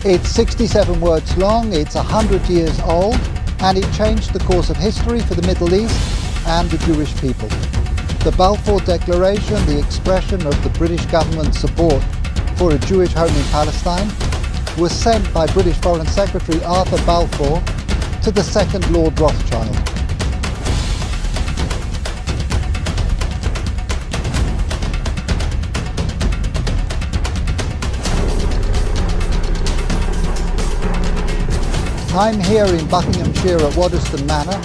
It's 67 words long, it's 100 years old, and it changed the course of history for the Middle East and the Jewish people. The Balfour Declaration, the expression of the British government's support for a Jewish home in Palestine, was sent by British Foreign Secretary Arthur Balfour to the second Lord Rothschild. I'm here in Buckinghamshire at Waddesdon Manor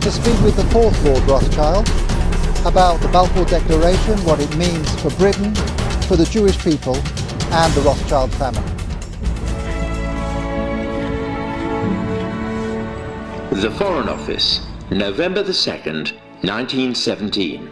to speak with the fourth Lord Rothschild about the Balfour Declaration, what it means for Britain, for the Jewish people and the Rothschild family. The Foreign Office, November the 2nd, 1917.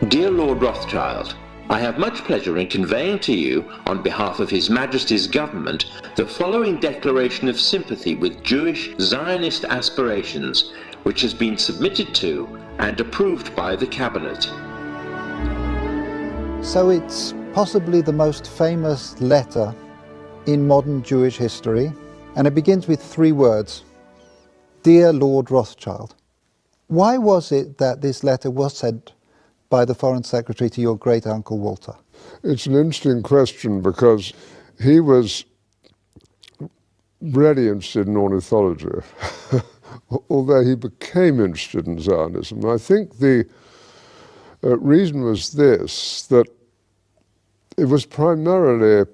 Dear Lord Rothschild, I have much pleasure in conveying to you, on behalf of His Majesty's Government, the following declaration of sympathy with Jewish Zionist aspirations, which has been submitted to and approved by the Cabinet. So it's possibly the most famous letter in modern Jewish history, and it begins with three words: Dear Lord Rothschild. Why was it that this letter was sent by the Foreign Secretary to your great-uncle Walter? It's an interesting question because he was really interested in ornithology, although he became interested in Zionism. I think the reason was this, that it was primarily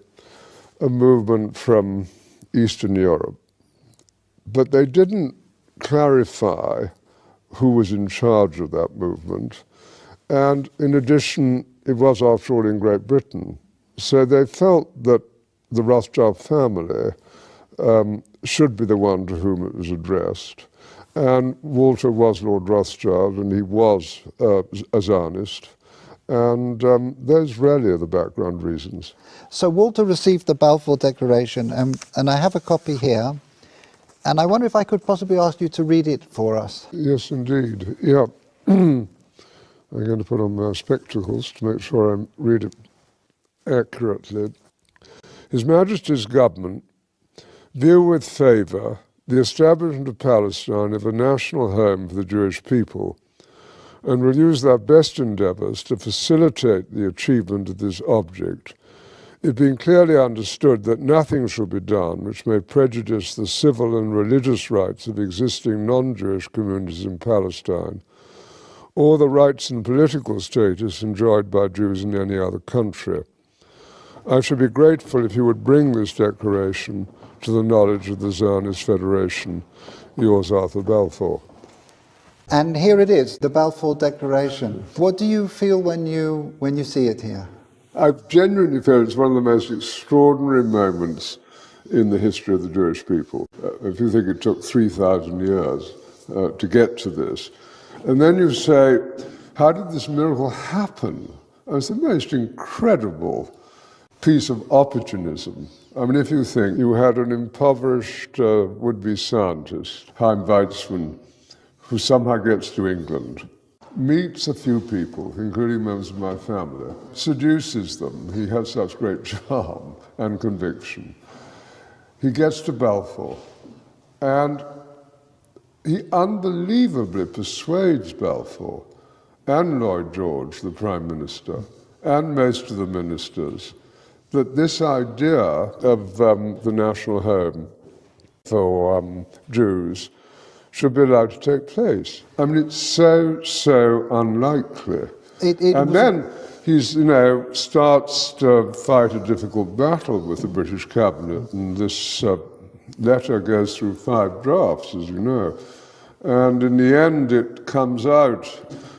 a movement from Eastern Europe, but they didn't clarify who was in charge of that movement. And in addition, it was, after all, in Great Britain. So they felt that the Rothschild family should be the one to whom it was addressed. And Walter was Lord Rothschild, and he was a Zionist. And those really are the background reasons. So Walter received the Balfour Declaration, and I have a copy here. And I wonder if I could possibly ask you to read it for us. Yes, indeed. Yeah. I'm going to put on my spectacles to make sure I read it accurately. His Majesty's Government view with favour the establishment of Palestine as a national home for the Jewish people, and will use their best endeavours to facilitate the achievement of this object, it being clearly understood that nothing shall be done which may prejudice the civil and religious rights of existing non-Jewish communities in Palestine, or the rights and political status enjoyed by Jews in any other country. I should be grateful if you would bring this declaration to the knowledge of the Zionist Federation. Yours, Arthur Balfour. And here it is, the Balfour Declaration. What do you feel when you see it here? I genuinely feel it's one of the most extraordinary moments in the history of the Jewish people. If you think it took 3,000 years to get to this, and then you say, how did this miracle happen? It's the most incredible piece of opportunism. I mean, if you think you had an impoverished would-be scientist, Chaim Weizmann, who somehow gets to England, meets a few people, including members of my family, seduces them. He has such great charm and conviction. He gets to Balfour, and he unbelievably persuades Balfour and Lloyd George, the Prime Minister, and most of the ministers, that this idea of the national home for Jews should be allowed to take place. I mean, it's so unlikely. And then he's, starts to fight a difficult battle with the British cabinet, and this letter goes through 5 drafts, as you know. And in the end, it comes out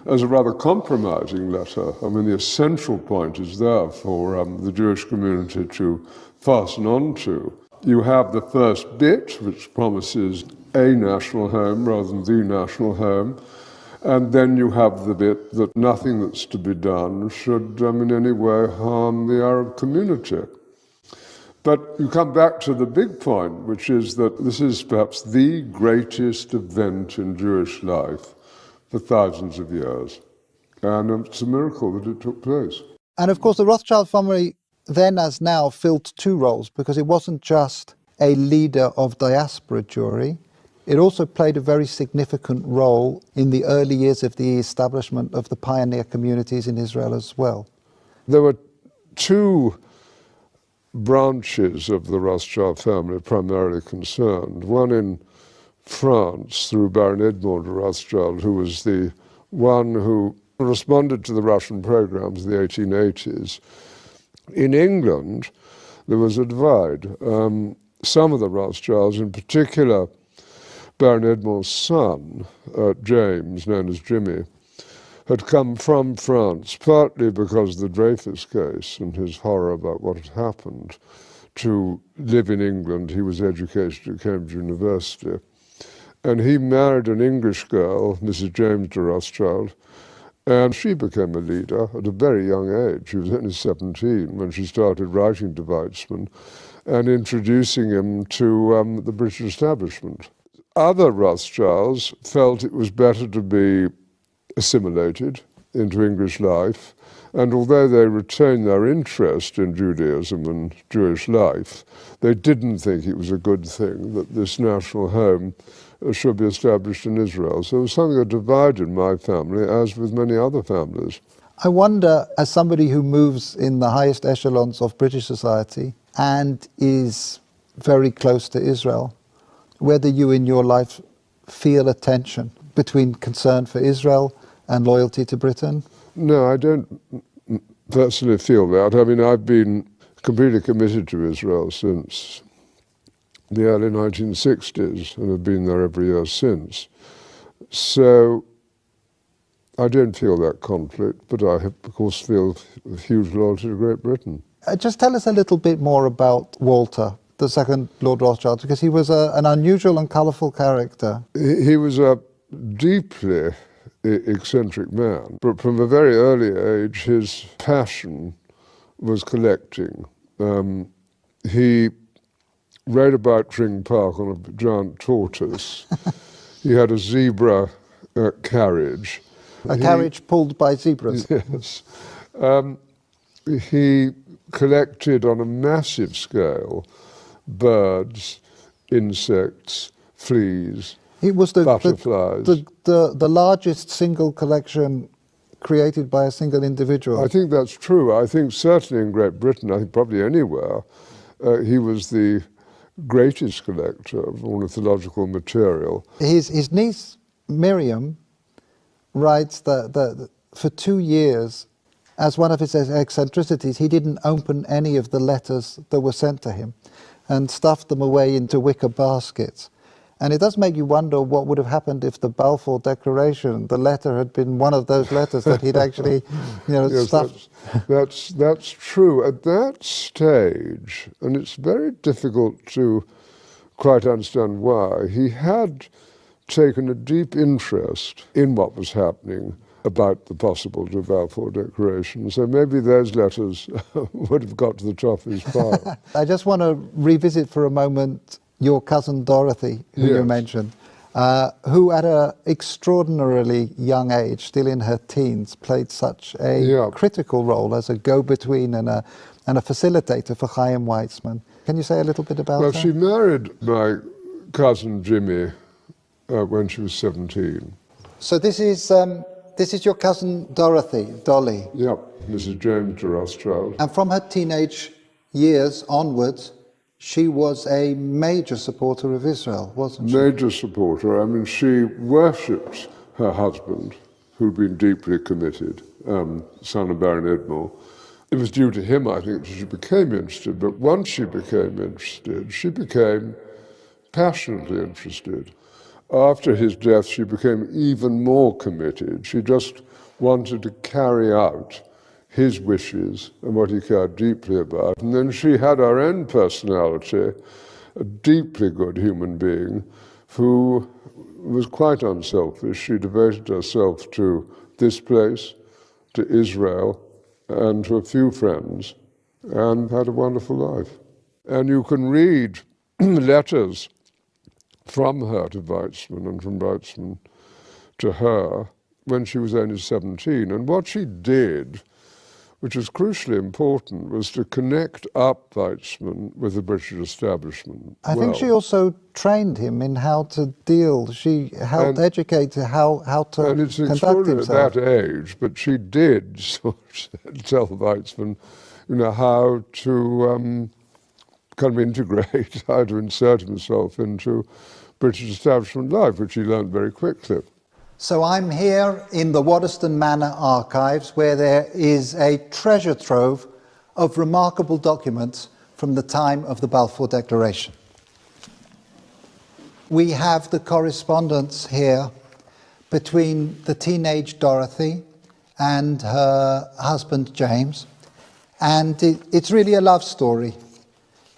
as a rather compromising letter. I mean, the essential point is there for the Jewish community to fasten on to. You have the first bit, which promises a national home rather than the national home, and then you have the bit that nothing that's to be done should in any way harm the Arab community. But you come back to the big point, which is that this is perhaps the greatest event in Jewish life for thousands of years. And it's a miracle that it took place. And of course, the Rothschild family then as now filled two roles, because it wasn't just a leader of diaspora Jewry, it also played a very significant role in the early years of the establishment of the pioneer communities in Israel as well. There were two branches of the Rothschild family primarily concerned. One in France through Baron Edmond de Rothschild, who was the one who responded to the Russian programs of the 1880s. In England, there was a divide. Some of the Rothschilds, in particular Baron Edmond's son, James, known as Jimmy, had come from France, partly because of the Dreyfus case and his horror about what had happened, to live in England. He was educated at Cambridge University. And he married an English girl, Mrs. James de Rothschild, and she became a leader at a very young age. She was only 17 when she started writing to Weizmann and introducing him to the British establishment. Other Rothschilds felt it was better to be assimilated into English life, and although they retained their interest in Judaism and Jewish life, they didn't think it was a good thing that this national home should be established in Israel. So it was something that divided my family, as with many other families. I wonder, as somebody who moves in the highest echelons of British society and is very close to Israel, whether you in your life feel a tension between concern for Israel and loyalty to Britain? No, I don't personally feel that. I mean, I've been completely committed to Israel since the early 1960s and have been there every year since. So I don't feel that conflict, but I, of course, feel huge loyalty to Great Britain. Just tell us a little bit more about Walter, the second Lord Rothschild, because he was an unusual and colourful character. He was a deeply eccentric man, but from a very early age his passion was collecting. He rode about Tring Park on a giant tortoise. He had a zebra carriage. A carriage pulled by zebras. Yes. He collected on a massive scale birds, insects, fleas, It was butterflies. the largest single collection created by a single individual. I think that's true. I think certainly in Great Britain, I think probably anywhere, he was the greatest collector of ornithological material. His niece, Miriam, writes that for 2 years, as one of his eccentricities, he didn't open any of the letters that were sent to him and stuffed them away into wicker baskets. And it does make you wonder what would have happened if the Balfour Declaration, the letter, had been one of those letters that he'd actually, Yes, stuffed. that's true. At that stage, and it's very difficult to quite understand why, he had taken a deep interest in what was happening about the possible Balfour Declaration. So maybe those letters would have got to the top of his pile. I just want to revisit for a moment your cousin Dorothy, who you Yes. mentioned, who at an extraordinarily young age, still in her teens, played such a critical role as a go-between and a facilitator for Chaim Weizmann. Can you say a little bit about Well, that? she married my cousin Jimmy when she was 17. So this is your cousin Dorothy, Dolly. Yep, Mrs. James de Rothschild. And from her teenage years onwards, she was a major supporter of Israel, wasn't she? Major supporter. I mean, she worshipped her husband, who'd been deeply committed, son of Baron Edmond. It was due to him, I think, that she became interested. But once she became interested, she became passionately interested. After his death, she became even more committed. She just wanted to carry out his wishes and what he cared deeply about. And then she had her own personality, a deeply good human being who was quite unselfish. She devoted herself to this place, to Israel, and to a few friends, and had a wonderful life. And you can read letters from her to Weizmann and from Weizmann to her when she was only 17. And what she did which was crucially important, was to connect up Weizmann with the British establishment. I think she also trained him in how to deal. She helped educate how to and it's conduct extraordinary himself. at that age, but she did sort of tell Weizmann, how to kind of integrate, how to insert himself into British establishment life, which he learned very quickly. So I'm here in the Waddesdon Manor archives, where there is a treasure trove of remarkable documents from the time of the Balfour Declaration. We have the correspondence here between the teenage Dorothy and her husband James, and it's really a love story.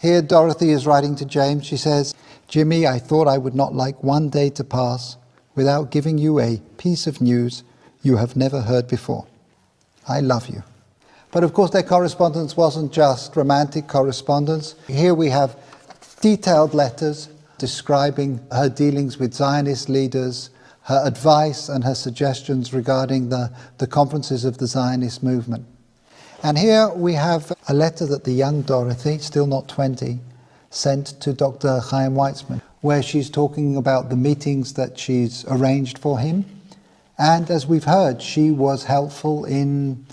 Here Dorothy is writing to James. She says, "Jimmy, I thought I would not like one day to pass without giving you a piece of news you have never heard before. I love you." But of course their correspondence wasn't just romantic correspondence. Here we have detailed letters describing her dealings with Zionist leaders, her advice and her suggestions regarding the conferences of the Zionist movement. And here we have a letter that the young Dorothy, still not 20, sent to Dr. Chaim Weizmann, where she's talking about the meetings that she's arranged for him. And as we've heard, she was helpful in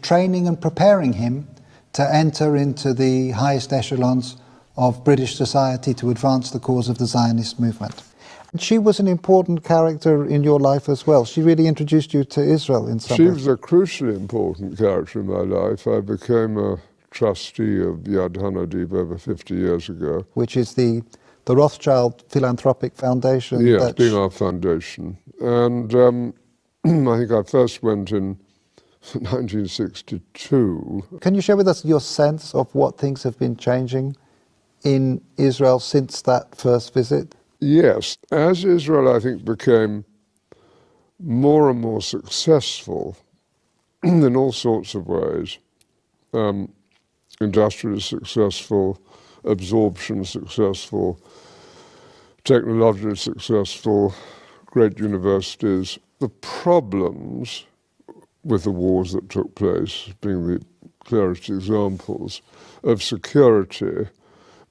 training and preparing him to enter into the highest echelons of British society to advance the cause of the Zionist movement. And she was an important character in your life as well. She really introduced you to Israel in some way. She was a crucially important character in my life. I became a trustee of Yad Hanadiv over 50 years ago. Which is the Rothschild Philanthropic Foundation. Yes, being our foundation. And I think I first went in 1962. Can you share with us your sense of what things have been changing in Israel since that first visit? Yes. As Israel, I think, became more and more successful in all sorts of ways, industrially successful, absorption successful, technologically successful, great universities, the problems with the wars that took place, being the clearest examples, of security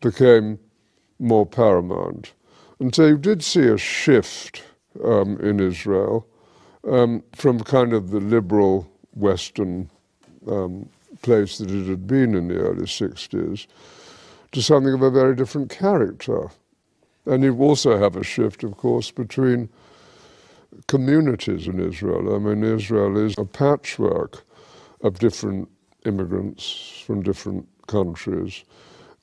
became more paramount. And so you did see a shift in Israel from kind of the liberal Western place that it had been in the early 60s to something of a very different character. And you also have a shift, of course, between communities in Israel. I mean, Israel is a patchwork of different immigrants from different countries.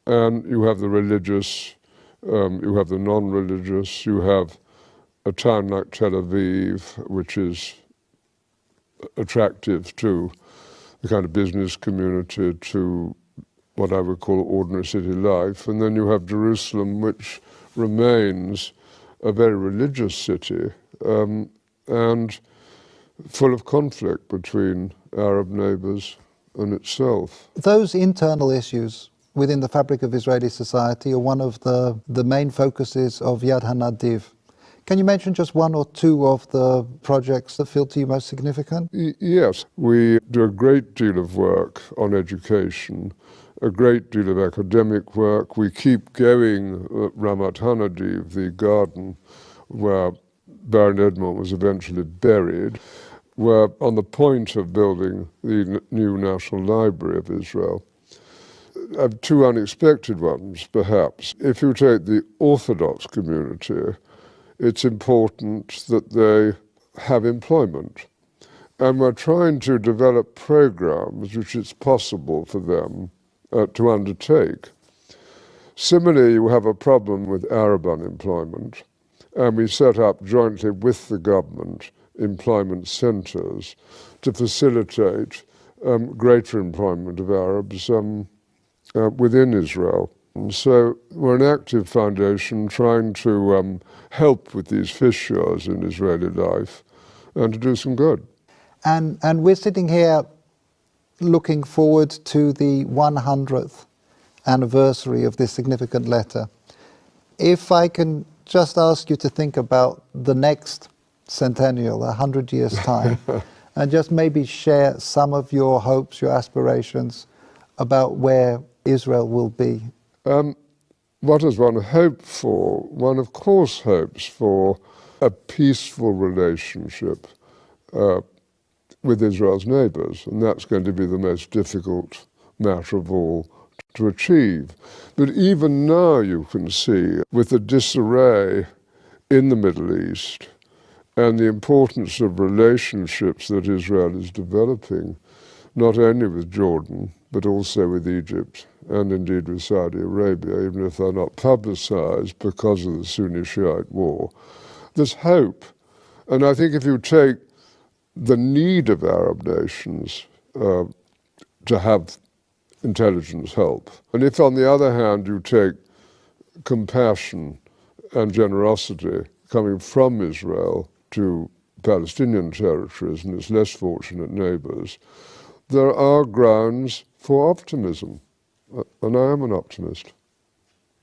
And you have the religious, you have the non-religious, you have a town like Tel Aviv, which is attractive to the kind of business community, to what I would call ordinary city life. And then you have Jerusalem, which remains a very religious city and full of conflict between Arab neighbors and itself. Those internal issues within the fabric of Israeli society are one of the main focuses of Yad Hanadiv. Can you mention just one or two of the projects that feel to you most significant? Yes, we do a great deal of work on education, a great deal of academic work. We keep going at Ramat Hanadiv, the garden where Baron Edmond was eventually buried. We're on the point of building the new National Library of Israel. Two unexpected ones, perhaps. If you take the Orthodox community, it's important that they have employment. And we're trying to develop programs which it's possible for them to undertake. Similarly, you have a problem with Arab unemployment, and we set up jointly with the government employment centres to facilitate greater employment of Arabs within Israel. And so we're an active foundation trying to help with these fissures in Israeli life and to do some good. And we're sitting here looking forward to the 100th anniversary of this significant letter. If I can just ask you to think about the next centennial, 100 years' time, and just maybe share some of your hopes, your aspirations about where Israel will be. What does one hope for? One, of course, hopes for a peaceful relationship with Israel's neighbors, and that's going to be the most difficult matter of all to achieve. But even now you can see, with the disarray in the Middle East and the importance of relationships that Israel is developing, not only with Jordan, but also with Egypt and indeed with Saudi Arabia, even if they're not publicized because of the Sunni-Shiite war, there's hope. And I think if you take the need of Arab nations to have intelligence help, and if on the other hand you take compassion and generosity coming from Israel to Palestinian territories and its less fortunate neighbors, there are grounds for optimism, and I am an optimist.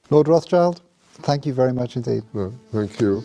Lord Rothschild, thank you very much indeed. No, thank you.